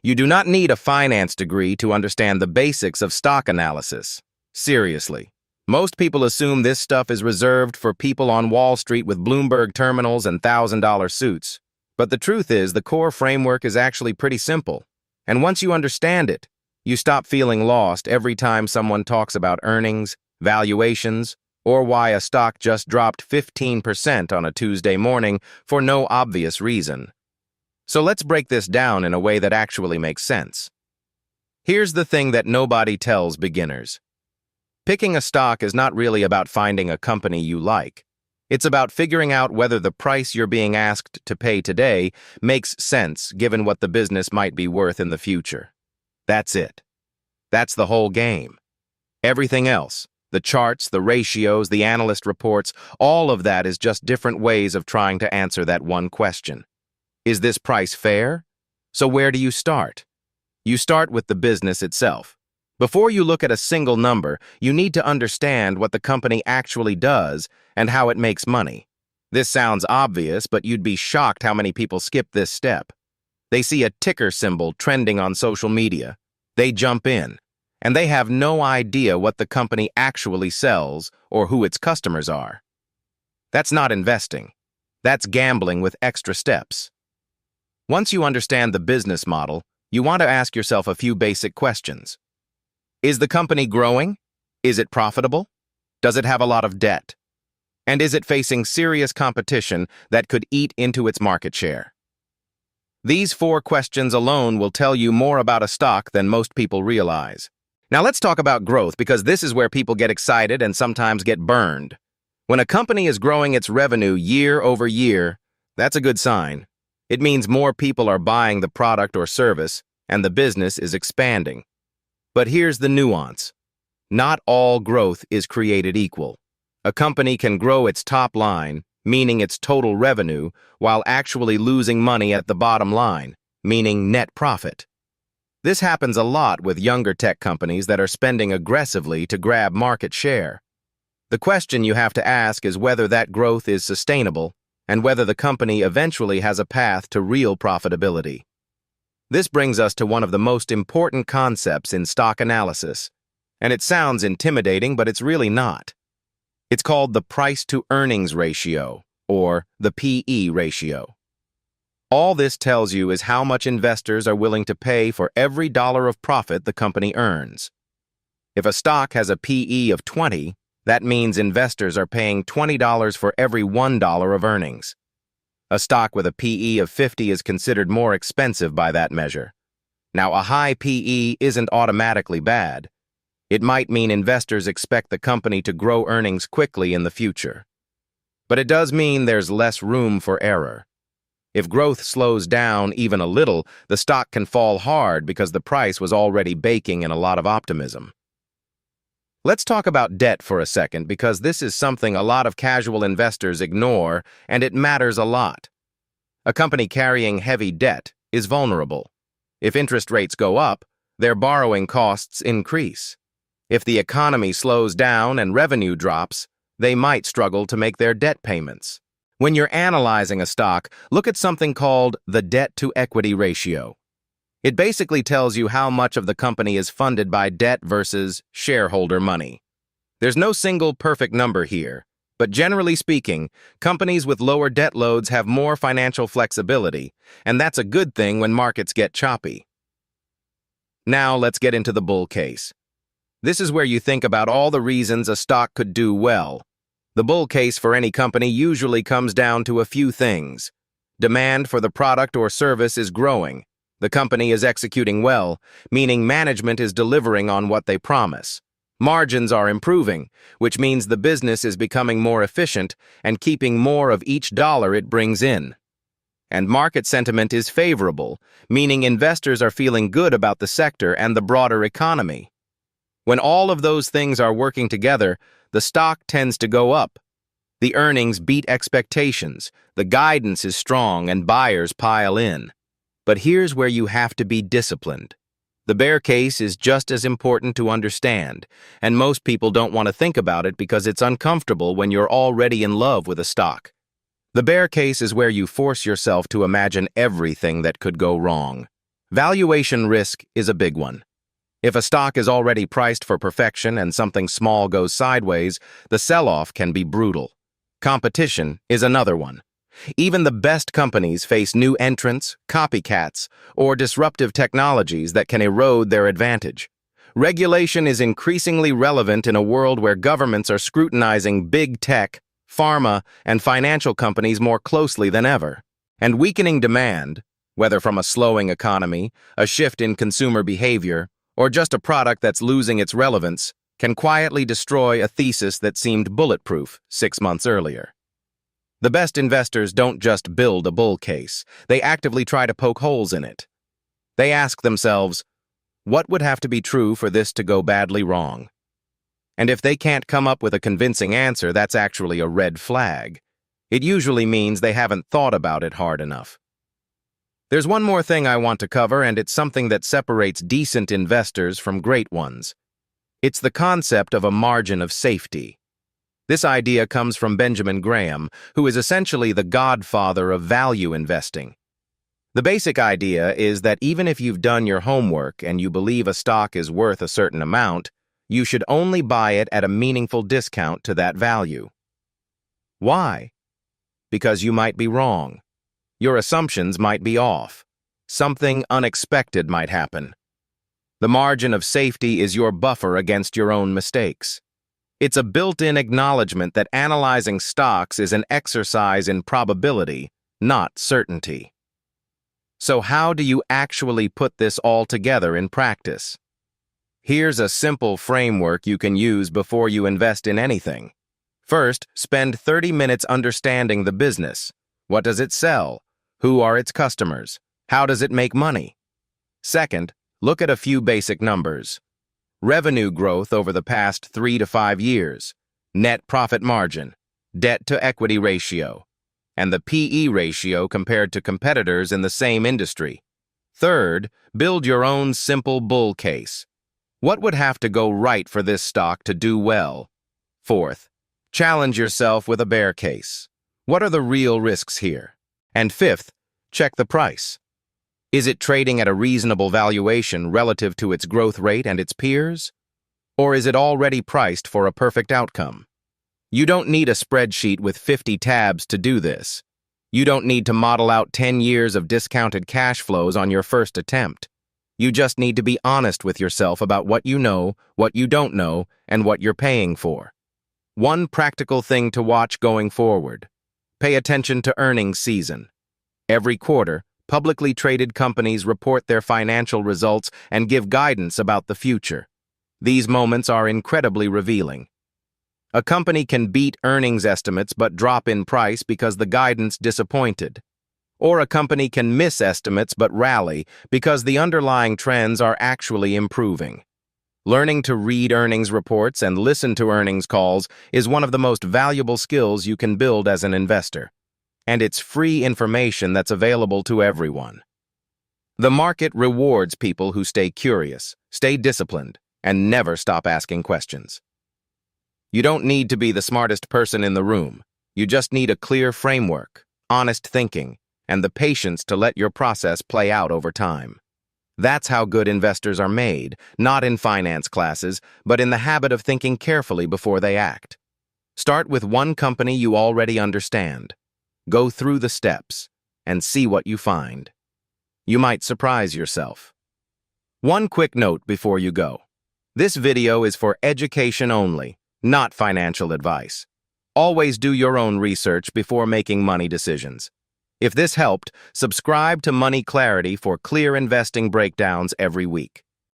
You do not need a finance degree to understand the basics of stock analysis. Seriously. Most people assume this stuff is reserved for people on Wall Street with Bloomberg terminals and $1,000 suits. But the truth is, the core framework is actually pretty simple. And once you understand it, you stop feeling lost every time someone talks about earnings, valuations, or why a stock just dropped 15% on a Tuesday morning for no obvious reason. So let's break this down in a way that actually makes sense. Here's the thing that nobody tells beginners. Picking a stock is not really about finding a company you like. It's about figuring out whether the price you're being asked to pay today makes sense given what the business might be worth in the future. That's it. That's the whole game. Everything else, the charts, the ratios, the analyst reports, all of that is just different ways of trying to answer that one question. Is this price fair? So where do you start? You start with the business itself. Before you look at a single number, you need to understand what the company actually does and how it makes money. This sounds obvious, but you'd be shocked how many people skip this step. They see a ticker symbol trending on social media. They jump in, and they have no idea what the company actually sells or who its customers are. That's not investing. That's gambling with extra steps. Once you understand the business model, you want to ask yourself a few basic questions. Is the company growing? Is it profitable? Does it have a lot of debt? And is it facing serious competition that could eat into its market share? These 4 questions alone will tell you more about a stock than most people realize. Now let's talk about growth, because this is where people get excited and sometimes get burned. When a company is growing its revenue year over year, that's a good sign. It means more people are buying the product or service, and the business is expanding. But here's the nuance. Not all growth is created equal. A company can grow its top line, meaning its total revenue, while actually losing money at the bottom line, meaning net profit. This happens a lot with younger tech companies that are spending aggressively to grab market share. The question you have to ask is whether that growth is sustainable and whether the company eventually has a path to real profitability. This brings us to one of the most important concepts in stock analysis, and it sounds intimidating, but it's really not. It's called the price-to-earnings ratio, or the PE ratio. All this tells you is how much investors are willing to pay for every dollar of profit the company earns. If a stock has a PE of 20, that means investors are paying $20 for every $1 of earnings. A stock with a PE of 50 is considered more expensive by that measure. Now, a high PE isn't automatically bad. It might mean investors expect the company to grow earnings quickly in the future. But it does mean there's less room for error. If growth slows down even a little, the stock can fall hard because the price was already baking in a lot of optimism. Let's talk about debt for a second, because this is something a lot of casual investors ignore, and it matters a lot. A company carrying heavy debt is vulnerable. If interest rates go up, their borrowing costs increase. If the economy slows down and revenue drops, they might struggle to make their debt payments. When you're analyzing a stock, look at something called the debt-to-equity ratio. It basically tells you how much of the company is funded by debt versus shareholder money. There's no single perfect number here, but generally speaking, companies with lower debt loads have more financial flexibility, and that's a good thing when markets get choppy. Now let's get into the bull case. This is where you think about all the reasons a stock could do well. The bull case for any company usually comes down to a few things. Demand for the product or service is growing. The company is executing well, meaning management is delivering on what they promise. Margins are improving, which means the business is becoming more efficient and keeping more of each dollar it brings in. And market sentiment is favorable, meaning investors are feeling good about the sector and the broader economy. When all of those things are working together, the stock tends to go up. The earnings beat expectations, the guidance is strong, and buyers pile in. But here's where you have to be disciplined. The bear case is just as important to understand, and most people don't want to think about it because it's uncomfortable when you're already in love with a stock. The bear case is where you force yourself to imagine everything that could go wrong. Valuation risk is a big one. If a stock is already priced for perfection and something small goes sideways, the sell-off can be brutal. Competition is another one. Even the best companies face new entrants, copycats, or disruptive technologies that can erode their advantage. Regulation is increasingly relevant in a world where governments are scrutinizing big tech, pharma, and financial companies more closely than ever. And weakening demand, whether from a slowing economy, a shift in consumer behavior, or just a product that's losing its relevance, can quietly destroy a thesis that seemed bulletproof 6 months earlier. The best investors don't just build a bull case, they actively try to poke holes in it. They ask themselves, what would have to be true for this to go badly wrong? And if they can't come up with a convincing answer, that's actually a red flag. It usually means they haven't thought about it hard enough. There's one more thing I want to cover, and it's something that separates decent investors from great ones. It's the concept of a margin of safety. This idea comes from Benjamin Graham, who is essentially the godfather of value investing. The basic idea is that even if you've done your homework and you believe a stock is worth a certain amount, you should only buy it at a meaningful discount to that value. Why? Because you might be wrong. Your assumptions might be off. Something unexpected might happen. The margin of safety is your buffer against your own mistakes. It's a built-in acknowledgement that analyzing stocks is an exercise in probability, not certainty. So how do you actually put this all together in practice? Here's a simple framework you can use before you invest in anything. First, spend 30 minutes understanding the business. What does it sell? Who are its customers? How does it make money? Second, look at a few basic numbers. Revenue growth over the past 3 to 5 years, net profit margin, debt-to-equity ratio, and the PE ratio compared to competitors in the same industry. Third, build your own simple bull case. What would have to go right for this stock to do well? Fourth, challenge yourself with a bear case. What are the real risks here? And fifth, check the price. Is it trading at a reasonable valuation relative to its growth rate and its peers? Or is it already priced for a perfect outcome? You don't need a spreadsheet with 50 tabs to do this. You don't need to model out 10 years of discounted cash flows on your first attempt. You just need to be honest with yourself about what you know, what you don't know, and what you're paying for. One practical thing to watch going forward. Pay attention to earnings season. Every quarter, publicly traded companies report their financial results and give guidance about the future. These moments are incredibly revealing. A company can beat earnings estimates but drop in price because the guidance disappointed. Or a company can miss estimates but rally because the underlying trends are actually improving. Learning to read earnings reports and listen to earnings calls is one of the most valuable skills you can build as an investor. And it's free information that's available to everyone. The market rewards people who stay curious, stay disciplined, and never stop asking questions. You don't need to be the smartest person in the room. You just need a clear framework, honest thinking, and the patience to let your process play out over time. That's how good investors are made, not in finance classes, but in the habit of thinking carefully before they act. Start with one company you already understand. Go through the steps and see what you find. You might surprise yourself. One quick note before you go. This video is for education only, not financial advice. Always do your own research before making money decisions. If this helped, subscribe to Money Clarity for clear investing breakdowns every week.